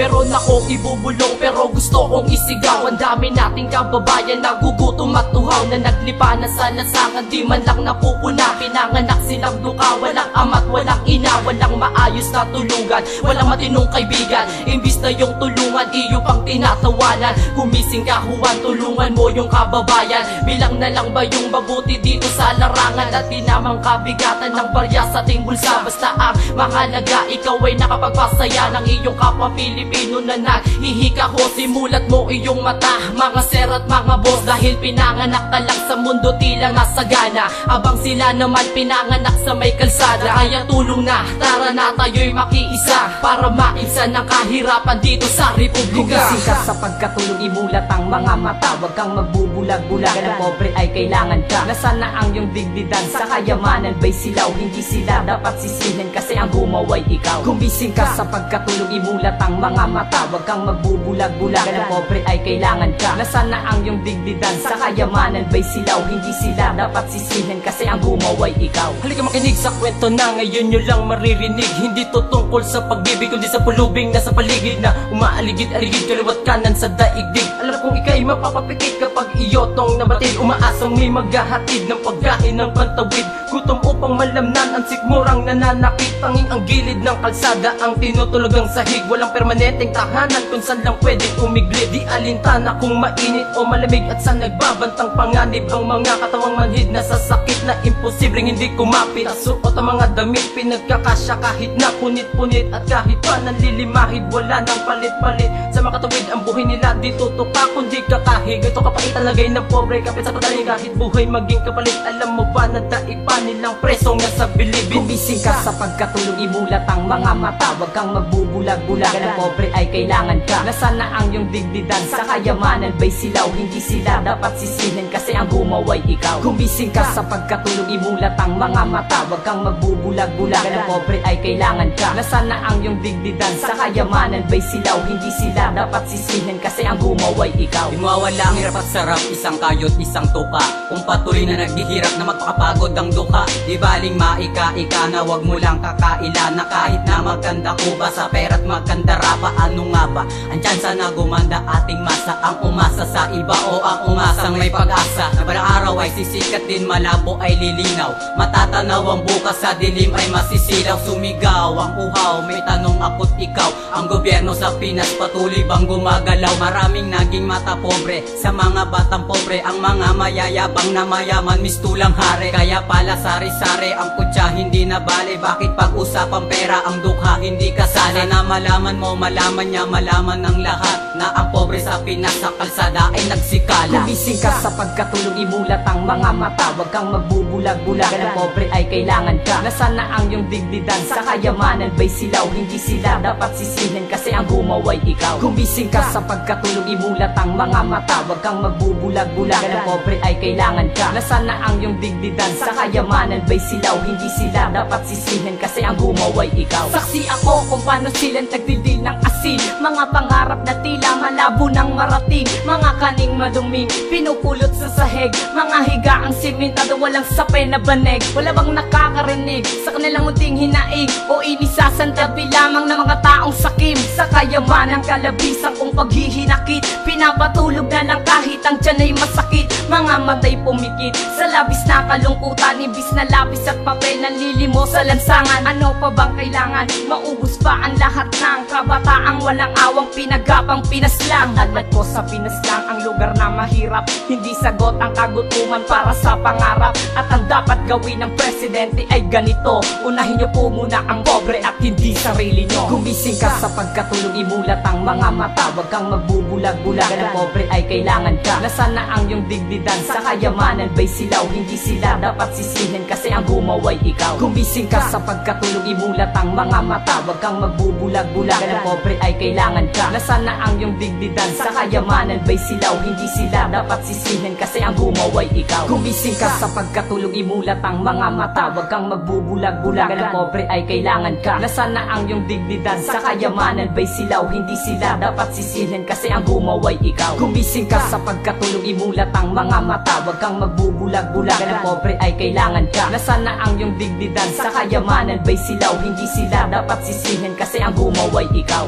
Meron akong ibubulong pero gusto kong isigaw. Ang dami nating kababayan na gugutom at tuhaw, na naglipa na sa lasangan, di man lang napupuna. Pinanganak silang duka, walang ama't walang ina, walang maayos na tulugan, walang matinong kaibigan. Imbis na yung tulungan, iyo pang tinatawanan. Gumising ka Juan, tulungan mo yung kababayan. Bilang na lang ba yung mabuti dito sa larangan, at tinamang kabigatan ng barya sa ating bulsa. Basta ang mahalaga, ikaw ay nakapagpasaya ng iyong kapwa Pilipino na naghihika ho. Simulat mo iyong mata, mga sir at mga boss, dahil pinanganak ka lang sa mundo tila nasa gana, abang sila naman pinanganak sa may kalsada. Kaya tulong na, tara na tayo'y makiisa para maibsan ng kahirapan dito sa Republika. Gumising ka sa pagkatulong, imulat ang mga mata, wag kang magbubulag-bulagan, ang pobre ay kailangan ka. Nasaan na ang iyong digdigan, sa kayamanan ba'y silaw? Hindi sila dapat sisihin kasi ang gumawa'y ikaw. Gumising ka sa pagkatulong, imulat ang mga mata, wag kang magbubulag-bulagan, ang pobre ay kailangan ka. Nasaan na ang iyong digdigan, sa kayamanan ba'y silaw? Hindi sila dapat sisihin kasi ang gumawa'y ikaw. Halika makinig sa kwento na ngayon nyo lang maririnig. Hindi to tungkol sa pag-ibig, kundi sa pulubing nasa paligid na umaaligid-aligid kaliwat kanan sa daigdig. Alam kong ika'y mapapapikit kapag iyotong nabatid, umaasang may maghahatid ng pagkain ng pantawid. Gutom upang malamnan ang sikmurang nananakit, tanging ang gilid ng kalsada ang tinutulugang sahig. Walang permanenteng tahanan kung saan lang pwedeng umigli. Di alintana kung mainit o malamig, at sa nagbabantang panganib ang mga katawang manhid na sa sakit na imposibleng hindi kumapit. Suot ang mga damit pinagkakasya kahit na punit-punit, at kahit pa nanlilimahid wala nang palit-palit. Sa makatawid ang buhay nila di tutuka kundi kakahig. Ito kapaitan lagay ng pobre kapit sa pataling, kahit buhay maging kapalit. Alam mo ba na daipa nilang presong nasa bilibid. Gumising ka sa pagkatulong, imulat ang mga mata, wag kang magbubulag-bulagan, ang pobre ay kailangan ka. Nasaan na ang iyong digdigan, sa kayamanan ba'y silaw? Hindi sila dapat sisihin kasi ang gumawa'y ikaw. Gumising ka sa pagkatulong, imulat ang mga mata, wag kang magbubulag-bulagan, ang pobre ay kailangan ka. Nasaan na ang iyong digdigan, sa kayamanan ba'y silaw? Hindi sila dapat sisihin kasi ang gumawa'y ikaw. Di mawawala ang hirap at sarap, isang kayot, isang tuka. Kung patuloy na naghihirap na magpakapagod ang duka, di baling maika-ika na wag mo lang kakaila, na kahit na magkanda kuba sa pera't magkanda rapa. Ano nga ba ang tsansa na gumanda ating masa? Ang umasa sa iba o ang umasang may pag-asa na balang araw ay sisikat din, malabo ay lilinaw, matatanaw ang bukas, sa dilim ay masisilaw. Sumigaw ang uhaw, may tanong ako't ikaw, ang gobyerno sa Pinas patuloy bang gumagalaw? Maraming naging mata pobre sa mga batang pobre, ang mga mayayabang na mayaman mistulang hare. Kaya pala sari-sari ang kutsa hindi na bale, bakit pag-usapang pera ang dukha hindi kasali? Na malaman mo, malaman niya, malaman ng lahat na ang pobre sa Pinas sa kalsada ay nagsikala. Gumising ka sa pagkatulong, imulat ang mga mata, wag kang magbubulag-bulagan, ang pobre ay kailangan ka. Nasaan na ang iyong digdigan, sa kayamanan ba'y silaw? Hindi sila dapat sisihin kasi ang gumawa'y ikaw. Gumising ka sa pagkatulong, imulat ang mga mata, wag kang magbubulag-bulagan, ang pobre ay kailangan ka. Nasaan na ang iyong digdigan, sa kayamanan ba'y silaw? Hindi sila dapat sisihin kasi ang gumawa'y ikaw. Saksi ako kung paano silang nagdidil ng asin, mga pangarap na tila malabo ng marating, mga kaning maduming pinupulot sa sahig, mga higaang simentado walang sapay na banig. Wala bang nakakarinig sa kanilang munting hinaig, o inisasantabi lamang ng mga taong sakim sa kayamanang kalabisan kung paghihinakit? Pinapatulog na lang kahit ang tiyan ay masakit, mga matay pumikit sa labis na kalungkutan, ibis na lapis at papel nanlilimo sa lansangan. Ano pa bang kailangan? Maubos pa ang lahat ng kabataang walang awang pinagapang Pinas lang. Agad ko sa Pinas lang ang lugar na mahirap, hindi sagot ang kagutuman para sa pangarap. At ang dapat gawin ng presidente ay ganito, unahin niyo po muna ang pobre at hindi sarili niyo. Gumising ka sa pagkatulong, imulat ang mga mata, wag kang magbubulag-bulagan, ang pobre ay kailangan ka. Nasaan na ang iyong digdigan, sa kayamanan ba'y silaw? Hindi sila dapat sisihin kasi ang gumawa'y ikaw. Gumising ka sa pagkatulong, imulat ang mga mata, wag kang magbubulag-bulagan, ang pobre ay kailangan ka. Nasaan na ang iyong digdigan, sa kayamanan ba'y silaw? Hindi sila dapat sisihin kasi ang gumawa'y ikaw. Gumising ka sa pagkatulong, imulat ang mga mata, wag kang magbubulag-bulagan, ang pobre ay kailangan ka. Nasaan na ang iyong digdigan, sa kayamanan ba'y silaw? Hindi sila dapat sisihin kasi ang gumawa'y ikaw. Gumising ka sa pagkatulong, imulat ang mga mata, wag kang magbubulag-bulagan, ang pobre ay kailangan ka. Nasaan na ang iyong digdigan, sa kayamanan ba'y silaw? Hindi sila dapat sisihin kasi ang gumawa'y ikaw.